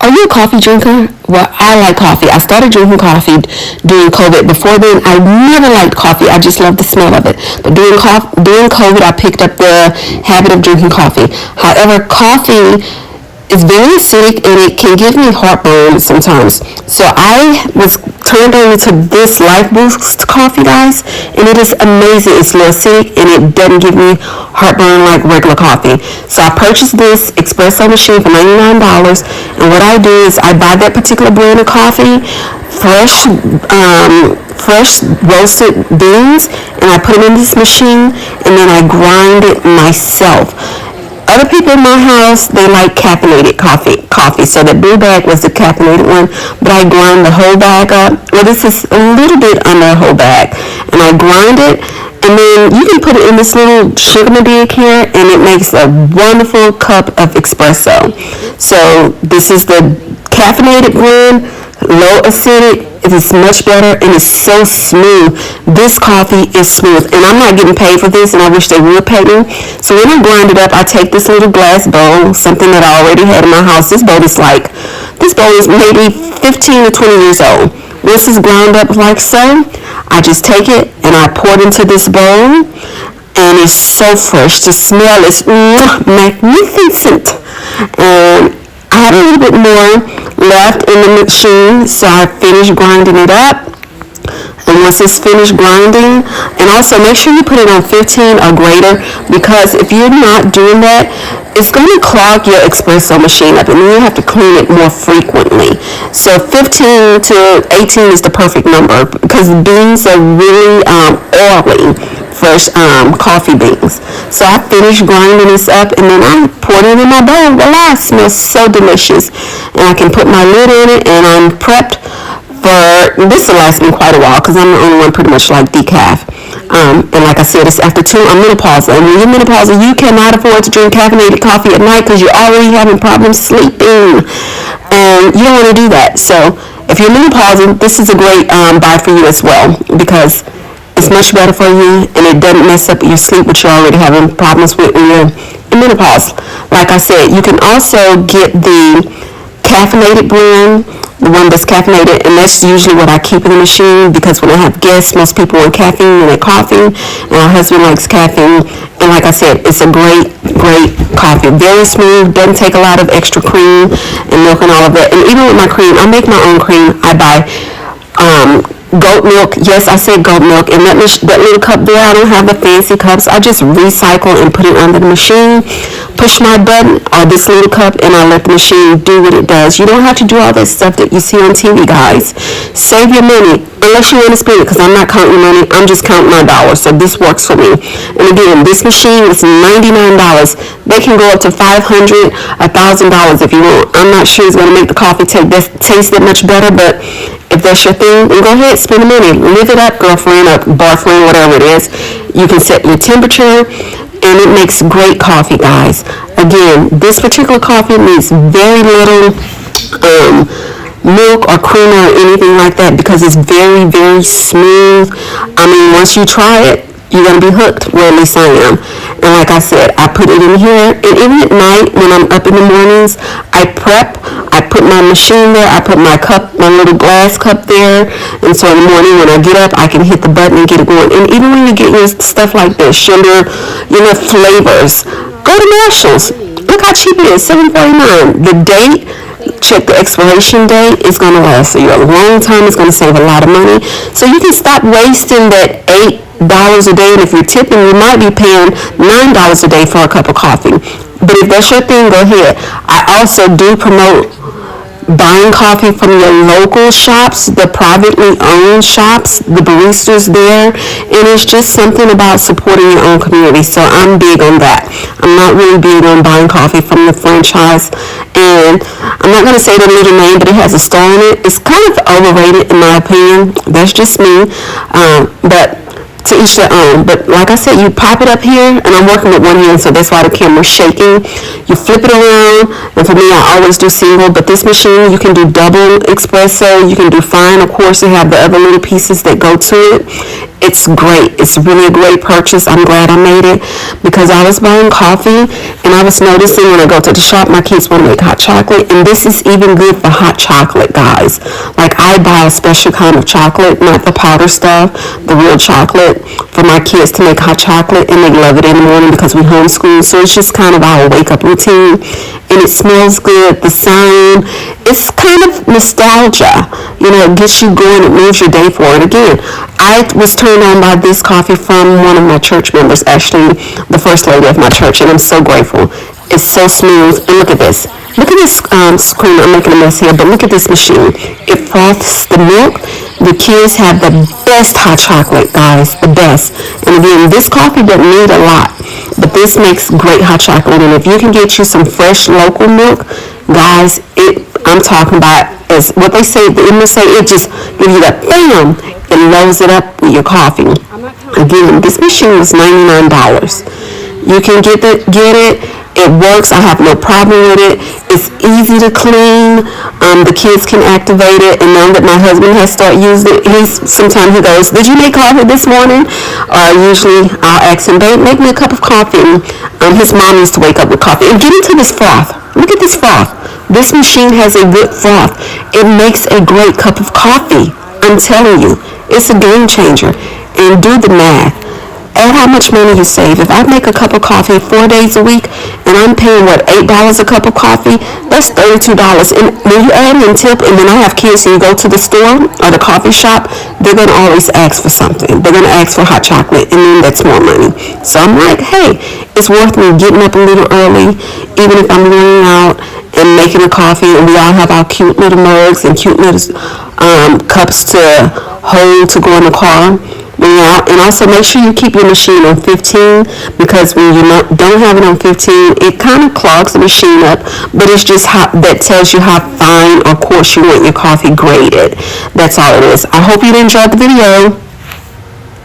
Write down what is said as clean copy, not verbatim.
Are you a coffee drinker? Well, I like coffee. I started drinking coffee during COVID. Before then, I never liked coffee. I just loved the smell of it. But during COVID, I picked up the habit of drinking coffee. However, coffee is very acidic and it can give me heartburn sometimes. So I was turned on to this Life Boost coffee, guys, and it is amazing. It's low acidic and it doesn't give me heartburn like regular coffee. So I purchased this espresso machine for $99, and what I do is I buy that particular brand of coffee, fresh roasted beans, and I put them in this machine, and then I grind it myself. Other people in my house, they like caffeinated coffee. So the brew bag was the caffeinated one, but I grind the whole bag up. Well, this is a little bit under a whole bag, and I grind it, and then you can put it in this little sugar meringue here, and it makes a wonderful cup of espresso. So this is the caffeinated blend, low acidic. It is much better and it's so smooth. This coffee is smooth, and I'm not getting paid for this, and I wish they would pay me. So when I grind it up, I take this little glass bowl, something that I already had in my house. This bowl is maybe 15 to 20 years old. Once it's ground up like so, I just take it and I pour it into this bowl, and it's so fresh. The smell is magnificent. And I have a little bit more left in the machine, so I finished grinding it up. And once it's finished grinding, and also make sure you put it on 15 or greater, because if you're not doing that, it's going to clog your espresso machine up, and then you have to clean it more frequently. So 15 to 18 is the perfect number, because beans are really oily, fresh coffee beans. So I finished grinding this up, and then I poured it in my bowl. Voila, it smells so delicious. And I can put my lid on it, and I'm prepped for, this will last me quite a while, because I'm the only one pretty much like decaf. And like I said, it's after 2, I'm menopausal. And when you're menopausal, you cannot afford to drink caffeinated coffee at night because you're already having problems sleeping. And you don't want to do that. So if you're menopausal, this is a great buy for you as well, because it's much better for you and it doesn't mess up your sleep, which you're already having problems with when you're in menopause. Like I said, you can also get the caffeinated blend, the one that's caffeinated, and that's usually what I keep in the machine, because when I have guests, most people want caffeine in their coffee, and my husband likes caffeine. And like I said, it's a great coffee, very smooth, doesn't take a lot of extra cream and milk and all of that. And even with my cream, I make my own cream. I buy goat milk. Yes, I said goat milk. And that little cup there, I don't have the fancy cups. I just recycle and put it under the machine, push my button or this little cup, and I let the machine do what it does. You don't have to do all that stuff that you see on TV, guys. Save your money, unless you want to spend it, because I'm not counting money. I'm just counting my dollars. So this works for me. And again, this machine is $99. They can go up to $500, $1,000 if you want. I'm not sure it's going to make the coffee taste that much better, but if that's your thing, then go ahead, spend the money. Live it up, girlfriend or boyfriend, whatever it is. You can set your temperature, and it makes great coffee, guys. Again, this particular coffee needs very little milk or creamer or anything like that, because it's very, very smooth. I mean, once you try it, you're going to be hooked. Well, at least I am. And like I said, I put it in here. And even at night, when I'm up in the mornings, I prep. I put my machine there. I put my cup, my little glass cup there. And so in the morning when I get up, I can hit the button and get it going. And even when you get your stuff like this, sugar, flavors, go to Marshalls. Look how cheap it is, $7.49. The date, check the expiration date. It's going to last you a long time. It's going to save a lot of money. So you can stop wasting that $8 a day, and if you're tipping, you might be paying $9 a day for a cup of coffee. But if that's your thing, go ahead. I also do promote buying coffee from your local shops, the privately owned shops, the baristas there, and it's just something about supporting your own community. So I'm big on that. I'm not really big on buying coffee from the franchise, and I'm not going to say the little name, but it has a star on it. It's kind of overrated in my opinion. That's just me, but to each their own. But like I said, you pop it up here, and I'm working with one hand, so that's why the camera's shaking. You flip it around, and for me, I always do single, but this machine, you can do double espresso, you can do fine. Of course, you have the other little pieces that go to it. it's great. It's really a great purchase. I'm glad I made it because I was buying coffee and I was noticing when I go to the shop, my kids want to make hot chocolate, and this is even good for hot chocolate, guys. Like, I buy a special kind of chocolate, not the powder stuff, the real chocolate, for my kids to make hot chocolate, and they love it in the morning because we homeschool, so it's just kind of our wake-up routine, and it smells good. The sound, it's kind of nostalgia. You know, it gets you going, it moves your day forward. Again, I was turned on by this coffee from one of my church members, actually the first lady of my church, and I'm so grateful. It's so smooth, and look at this. Look at this screen. I'm making a mess here, but look at this machine. It froths the milk. The kids have the best hot chocolate, guys, the best. And again, this coffee doesn't need a lot, but this makes great hot chocolate. And if you can get you some fresh local milk, guys, I'm talking about, as what they say, the English say, it just gives you that bam, it loads it up with your coffee. Again, this machine is $99. You can get it. It works. I have no problem with it. It's easy to clean. The kids can activate it. And now that my husband has started using it, sometimes he goes, "Did you make coffee this morning?" Or usually I'll ask him, "Babe, make me a cup of coffee." His mom used to wake up with coffee. And get into this froth. Look at this froth. This machine has a good froth. It makes a great cup of coffee. I'm telling you, it's a game changer. And do the math. Add how much money you save. If I make a cup of coffee 4 days a week, and I'm paying, $8 a cup of coffee, that's $32. And when you add in tip, and then I have kids, and you go to the store or the coffee shop, they're going to always ask for something. They're going to ask for hot chocolate, and then that's more money. So I'm like, hey, it's worth me getting up a little early, even if I'm running out and making a coffee, and we all have our cute little mugs and cute little cups to hold to go in the car. And also make sure you keep your machine on 15, because when you don't have it on 15, it kind of clogs the machine up, but it's just that tells you how fine or coarse you want your coffee graded. That's all it is. I hope you enjoyed the video.